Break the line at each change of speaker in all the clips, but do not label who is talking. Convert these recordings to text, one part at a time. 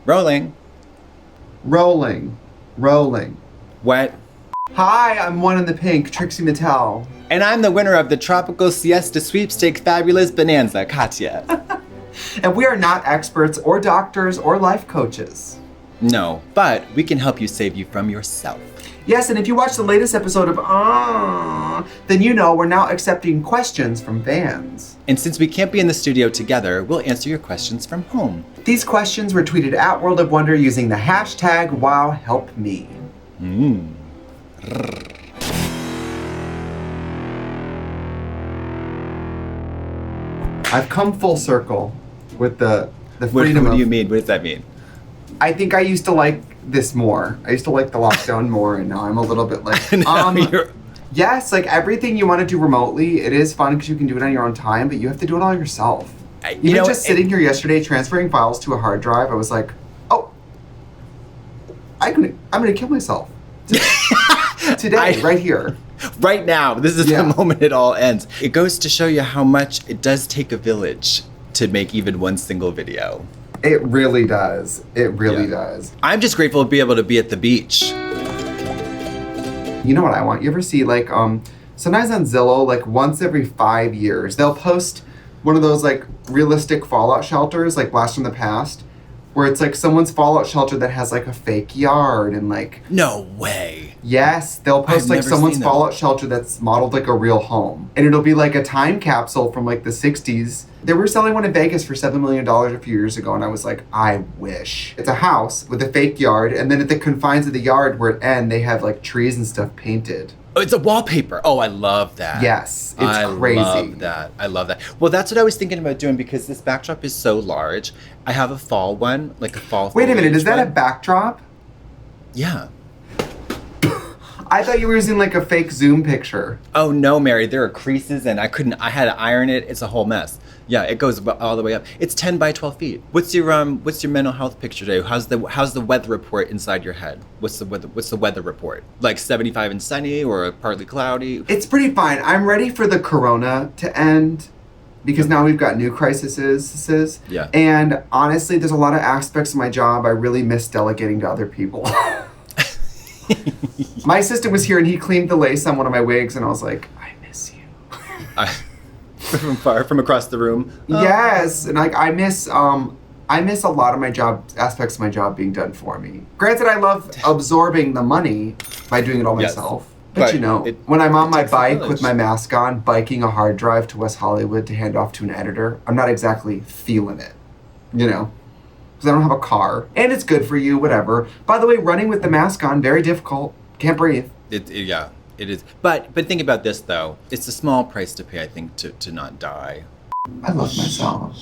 Rolling.
Rolling. Rolling.
Wet.
Hi, I'm one in the pink, Trixie Mattel.
And I'm the winner of the Tropical Siesta Sweepstakes Fabulous Bonanza, Katya.
And we are not experts or doctors or life coaches.
No, but we can help you save you from yourself.
Yes, and if you watch the latest episode of then you know we're now accepting questions from fans.
And since we can't be in the studio together, we'll answer your questions from home.
These questions were tweeted at World of Wonder using the hashtag WowHelpMe. I've come full circle with the freedom
What do you mean? What does that mean?
I think I used to like this more. I used to like the lockdown more, and now I'm a little bit like, yes, like everything you want to do remotely, it is fun because you can do it on your own time, but you have to do it all yourself. Sitting here yesterday transferring files to a hard drive, I was like, oh, I'm gonna kill myself today, right here.
Right now, this is the moment it all ends. It goes to show you how much it does take a village to make even one single video.
It really does. It really does.
I'm just grateful to be able to be at the beach.
You know what I want? You ever see like sometimes on Zillow, like once every 5 years, they'll post one of those like realistic fallout shelters, like Blast from the Past, where it's like someone's fallout shelter that has like a fake yard and like...
No way.
Yes, they'll post like someone's fallout shelter that's modeled like a real home. And it'll be like a time capsule from like the 60s. They were selling one in Vegas for $7 million a few years ago, and I was like, I wish. It's a house with a fake yard, and then at the confines of the yard where it ends, they have like trees and stuff painted.
Oh, it's a wallpaper. Oh, I love that.
Yes, it's crazy.
I love that. Well, that's what I was thinking about doing because this backdrop is so large. I have a fall one, like a fall.
Wait a minute, is that a backdrop?
Yeah.
I thought you were using like a fake Zoom picture.
Oh no, Mary, there are creases and I had to iron it. It's a whole mess. Yeah, it goes all the way up. It's 10 by 12 feet. What's your mental health picture today? How's the weather report inside your head? What's the weather report? Like 75 and sunny or partly cloudy?
It's pretty fine. I'm ready for the corona to end because now we've got new crises.
Yeah.
And honestly, there's a lot of aspects of my job I really miss delegating to other people. My assistant was here and he cleaned the lace on one of my wigs and I was like, I miss you.
From across the room.
Yes, and like I miss a lot of my job aspects of my job being done for me. Granted, I love absorbing the money by doing it all myself. But you know, when I'm on my bike with my mask on, biking a hard drive to West Hollywood to hand off to an editor, I'm not exactly feeling it, you know, because I don't have a car. And it's good for you, whatever. By the way, running with the mask on, very difficult. Can't breathe.
It is. But think about this, though. It's a small price to pay, I think, to not die.
I love myself.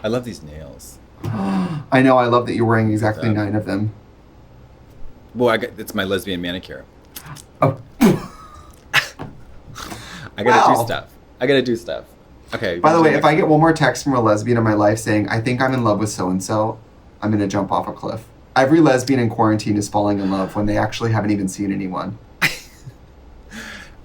I love these nails.
I know. I love that you're wearing exactly 9 of them.
Well, it's my lesbian manicure.
Oh.
I gotta do stuff. Okay.
By the way, if I get one more text from a lesbian in my life saying, I think I'm in love with so-and-so, I'm going to jump off a cliff. Every lesbian in quarantine is falling in love when they actually haven't even seen anyone.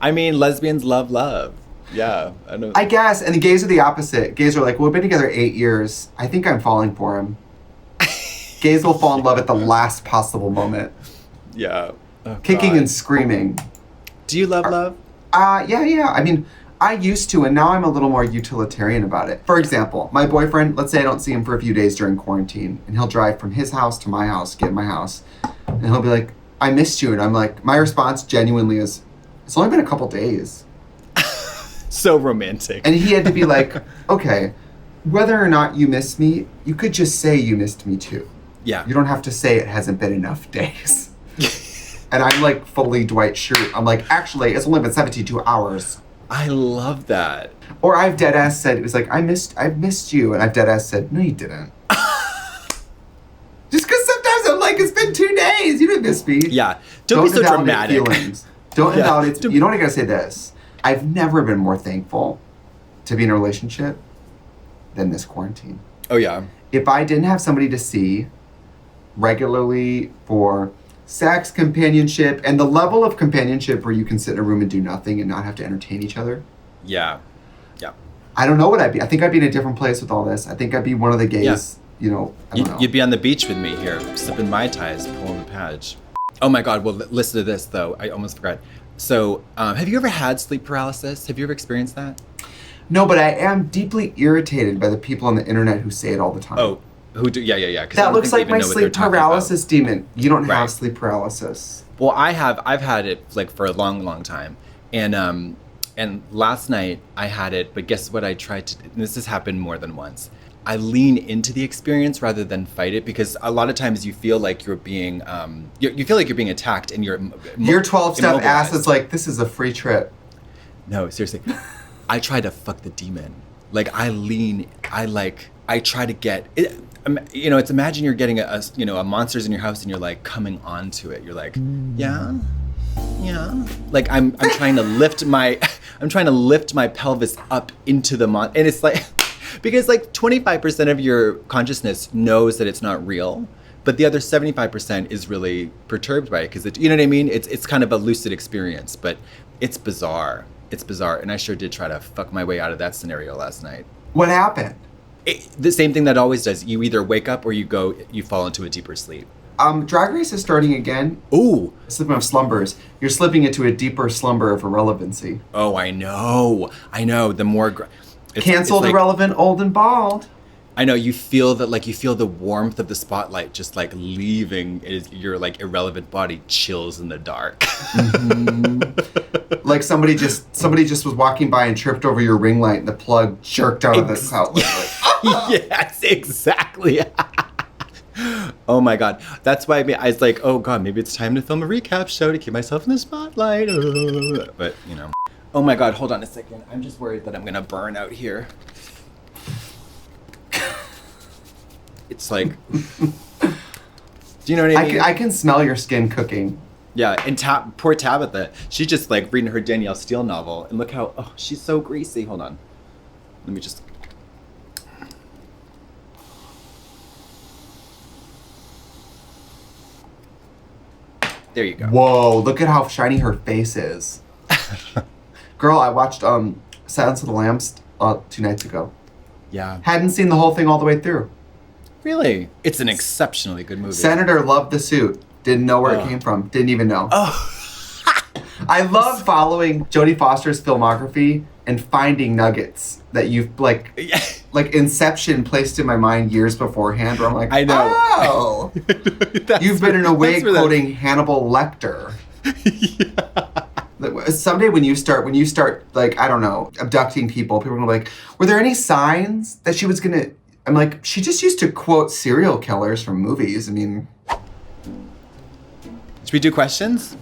I mean, lesbians love love. Yeah.
I guess. And the gays are the opposite. Gays are like, well, we've been together 8 years. I think I'm falling for him. Gays will fall in love at the last possible moment.
Yeah. Oh,
kicking and screaming.
Do you love love?
Yeah. I mean, I used to, and now I'm a little more utilitarian about it. For example, my boyfriend, let's say I don't see him for a few days during quarantine, and he'll drive from his house to my house, get in my house, and he'll be like, I missed you. And I'm like, my response genuinely is, it's only been a couple days.
So romantic.
And he had to be like, okay, whether or not you missed me, you could just say you missed me too.
Yeah.
You don't have to say it hasn't been enough days. And I'm like fully Dwight Schrute. I'm like, actually, it's only been 72 hours.
I love that.
Or I've dead ass said, it was like, I missed you. And I've dead ass said, no, you didn't. Just because sometimes I'm like, it's been 2 days. You didn't miss me.
Yeah. Don't be so dramatic.
Feelings. Don't invalidate. You know what I gotta say this? I've never been more thankful to be in a relationship than this quarantine.
Oh, yeah.
If I didn't have somebody to see regularly for sex, companionship, and the level of companionship where you can sit in a room and do nothing and not have to entertain each other.
Yeah.
I don't know what I'd be. I think I'd be in a different place with all this. I think I'd be one of the gays I don't know.
You'd be on the beach with me here, sipping Mai Tais, pulling the patch. Oh my God, well, listen to this though. I almost forgot. So, have you ever had sleep paralysis? Have you ever experienced that?
No, but I am deeply irritated by the people on the internet who say it all the time.
Oh, who do? Yeah.
That looks like my sleep paralysis demon. You don't have sleep paralysis.
Well, I've had it like for a long time. And last night I had it, but guess what I tried to, and this has happened more than once. I lean into the experience rather than fight it, because a lot of times you feel like you're being, you feel like you're being attacked, and your
12-step acid's like, this is a free trip.
No, seriously. I try to fuck the demon. Like I try to get it. It's imagine you're getting a monster's in your house and you're like coming onto it. You're like, yeah. Like I'm trying to lift my pelvis up into the and it's like, because like 25% of your consciousness knows that it's not real, but the other 75% is really perturbed by it, because you know what I mean? It's kind of a lucid experience, but it's bizarre. It's bizarre, and I sure did try to fuck my way out of that scenario last night.
What happened?
The same thing that always does. You either wake up or you fall into a deeper sleep.
Drag Race is starting again.
Ooh.
Slipping of slumbers. You're slipping into a deeper slumber of irrelevancy.
Oh, I know. The more...
Canceled, irrelevant, old and bald.
I know, you feel the warmth of the spotlight just like leaving your like irrelevant body, chills in the dark.
Mm-hmm. Like somebody just was walking by and tripped over your ring light and the plug jerked out of the outlet.
Yes, exactly. Oh my God. That's why I was like, oh God, maybe it's time to film a recap show to keep myself in the spotlight. But, Oh my God, hold on a second. I'm just worried that I'm going to burn out here. It's like, do you know what I mean?
I can smell your skin cooking.
Yeah, and poor Tabitha, she's just like reading her Danielle Steele novel, and look how, she's so greasy. Hold on. Let me just. There you go.
Whoa, look at how shiny her face is. Girl, I watched Silence of the Lambs 2 nights ago.
Yeah.
Hadn't seen the whole thing all the way through.
Really? It's an exceptionally good movie.
Senator loved the suit. Didn't know where it came from. Didn't even know. I love following Jodie Foster's filmography and finding nuggets that you've like Inception placed in my mind years beforehand, where I'm like,
I know.
Oh, you've been in a way quoting Hannibal Lecter. Yeah. Someday when you start like, I don't know, abducting people are gonna be like, were there any signs that she was gonna? I'm like, she just used to quote serial killers from movies. I mean,
should we do questions?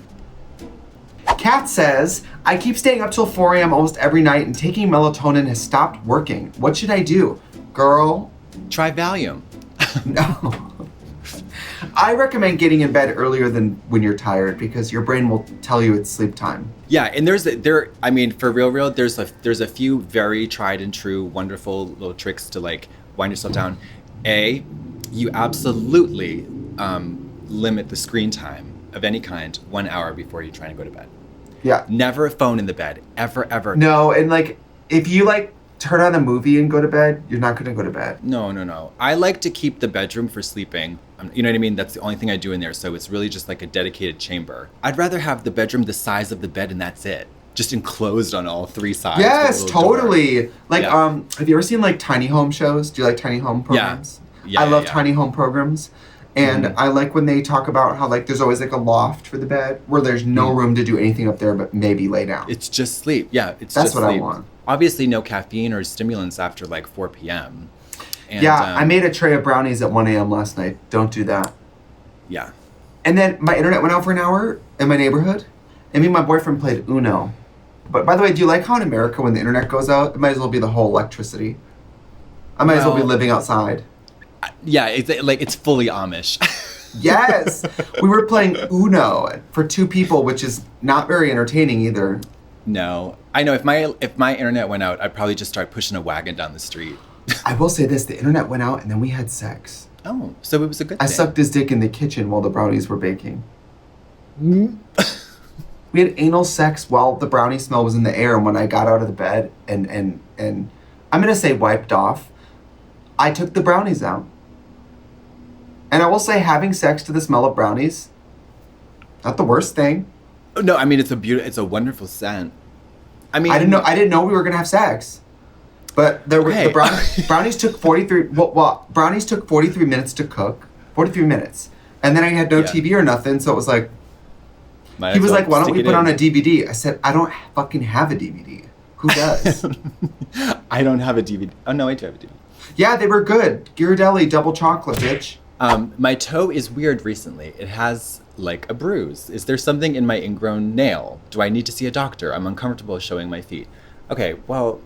Kat says, I keep staying up till 4 a.m. almost every night and taking melatonin has stopped working. What should I do? Girl.
Try Valium.
No. I recommend getting in bed earlier than when you're tired, because your brain will tell you it's sleep time.
Yeah, and for real, there's a few very tried and true, wonderful little tricks to like wind yourself down. You absolutely limit the screen time of any kind 1 hour before you try and go to bed.
Yeah.
Never a phone in the bed. Ever.
No, and like, if you like turn on a movie and go to bed, you're not going to go to bed.
No. I like to keep the bedroom for sleeping. You know what I mean? That's the only thing I do in there. So it's really just like a dedicated chamber. I'd rather have the bedroom the size of the bed and that's it. Just enclosed on all three sides.
Yes, totally. Door. Like, have you ever seen like tiny home shows? Do you like tiny home programs?
Yeah.
I love tiny home programs. And I like when they talk about how like there's always like a loft for the bed where there's no room to do anything up there but maybe lay down.
It's just sleep. Yeah,
That's
just
what
sleep.
I want.
Obviously no caffeine or stimulants after like 4 p.m. And,
I made a tray of brownies at 1 a.m. last night. Don't do that.
Yeah.
And then my internet went out for an hour in my neighborhood. And me and my boyfriend played Uno. But by the way, do you like how in America when the internet goes out, it might as well be the whole electricity? I might as well be living outside.
Yeah, it's fully Amish.
Yes. We were playing Uno for 2 people, which is not very entertaining either.
No. I know if my internet went out, I'd probably just start pushing a wagon down the street.
I will say this, the internet went out and then we had sex.
Oh, so it was a good thing.
I sucked his dick in the kitchen while the brownies were baking. We had anal sex while the brownie smell was in the air, and when I got out of the bed and I'm going to say wiped off, I took the brownies out. And I will say, having sex to the smell of brownies, not the worst thing.
No, I mean it's a wonderful scent. I mean,
I didn't know we were gonna have sex, but the brownies took 43. Well, brownies took 43 minutes to cook. 43 minutes, and then I had no TV or nothing, so it was like. He was like, "Why don't we put on a DVD?" I said, "I don't fucking have a DVD. Who does?"
I don't have a DVD. Oh no, I do have a DVD.
Yeah, they were good. Ghirardelli double chocolate, bitch.
My toe is weird recently. It has like a bruise. Is there something in my ingrown nail? Do I need to see a doctor? I'm uncomfortable showing my feet. Okay, well,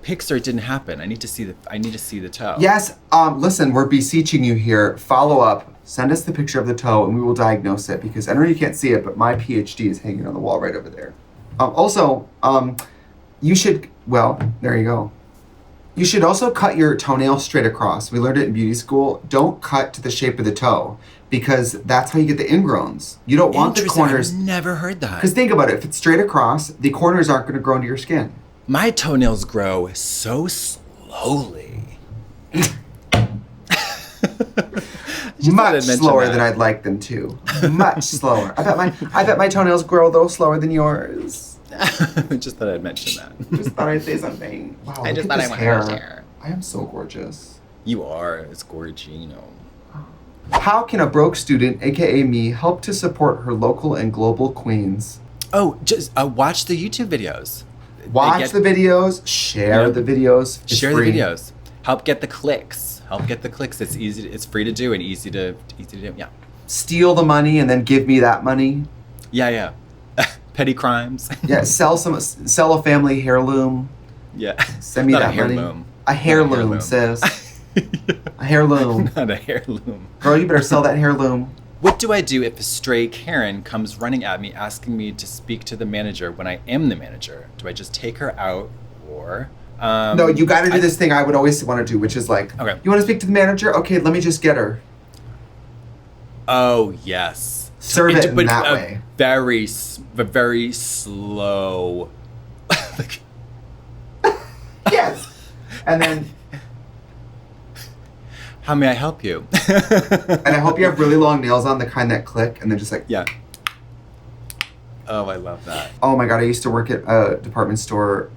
Pixar didn't happen. I need to see the toe.
Yes. Listen, we're beseeching you here. Follow up. Send us the picture of the toe, and we will diagnose it. Because I know you can't see it, but my PhD is hanging on the wall right over there. Also, you should. Well, there you go. You should also cut your toenail straight across. We learned it in beauty school. Don't cut to the shape of the toe, because that's how you get the ingrowns. You don't want the corners.
I've never heard that.
Because think about it. If it's straight across, the corners aren't going to grow into your skin.
My toenails grow so slowly.
Much slower than I'd like them to. Much slower. I bet my toenails grow a little slower than yours.
Just thought I'd mention that.
Just thought I'd say something. Wow,
I just thought I wanted to share.
I am so gorgeous.
You are. It's gorgino.
How can a broke student, aka me, help to support her local and global queens?
Oh, just watch the YouTube videos.
Watch the videos. Share the videos. It's
share
free.
the videos. Help get the clicks. It's easy. It's free to do and easy to do. Yeah.
Steal the money and then give me that money.
Yeah. Petty crimes.
Yeah. Sell a family heirloom.
Yeah.
Send me that money. A heirloom, sis. A heirloom.
Not a heirloom.
Girl, you better sell that heirloom.
What do I do if a stray Karen comes running at me asking me to speak to the manager when I am the manager? Do I just take her out or...
no, you got to do this thing I would always want to do, which is like,
okay.
You want to speak to the manager? Okay, let me just get her.
Oh, yes.
Serve it in that way.
Very slow.
Yes. And then...
How may I help you?
And I hope you have really long nails on, the kind that click, and then just like...
Yeah. Oh, I love that.
Oh my God, I used to work at a department store.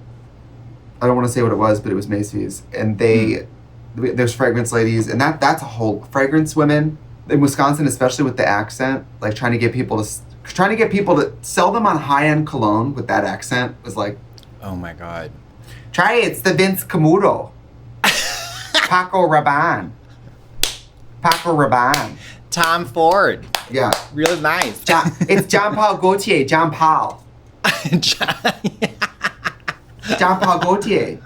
I don't want to say what it was, but it was Macy's. And there's fragrance ladies, and that's a whole... Fragrance women, in Wisconsin, especially with the accent, like trying to get people to sell them on high-end cologne with that accent was like...
Oh my God.
Try it, it's the Vince Camuto. Paco Rabanne.
Tom Ford.
Yeah.
Really nice.
It's Jean Paul Gaultier. Jean Paul Gaultier.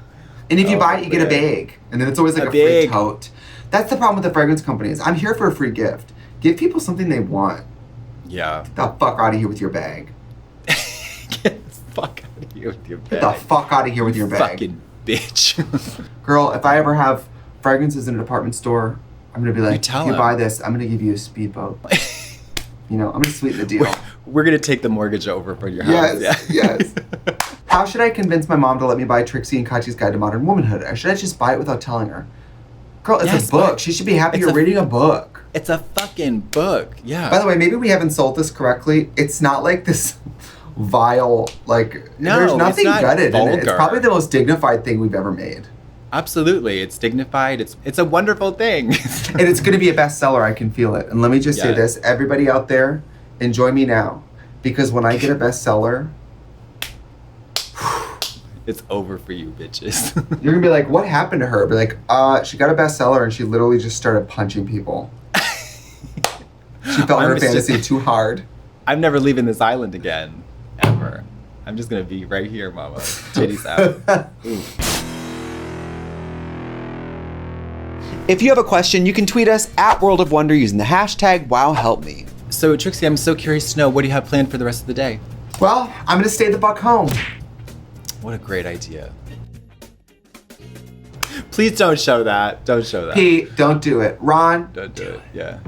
And if you buy it, you get a bag. And then it's always like a free tote. That's the problem with the fragrance companies. I'm here for a free gift. Give people something they want.
Yeah.
Get the fuck out of here with your bag.
Get the fuck out of here with your bag.
Get the fuck out of here with your bag.
Fucking bitch.
Girl, if I ever have fragrances in a department store, I'm going to be like, if you buy this, I'm going to give you a speedboat. I'm going to sweeten the deal.
We're going to take the mortgage over for your house.
Yes. How should I convince my mom to let me buy Trixie and Katya's Guide to Modern Womanhood? Or should I just buy it without telling her? Girl, it's a book. She should be happy you're reading a book.
It's a fucking book. Yeah.
By the way, maybe we haven't sold this correctly. It's not like this vile, there's nothing gutted in it. It's probably the most dignified thing we've ever made.
Absolutely. It's dignified. It's a wonderful thing.
And it's going to be a bestseller. I can feel it. And let me just say this. Everybody out there, enjoy me now. Because when I get a bestseller...
It's over for you, bitches.
You're going to be like, what happened to her? Be like, she got a bestseller and she literally just started punching people. She felt her fantasy too hard.
I'm never leaving this island again. Ever. I'm just going to be right here, mama. Titties out.
If you have a question, you can tweet us at World of Wonder using the hashtag WowHelpMe.
So, Trixie, I'm so curious to know, what do you have planned for the rest of the day?
Well, I'm going to stay the fuck home.
What a great idea. Please don't show that. Don't show that.
Pete, don't do it. Ron,
don't do it. Yeah.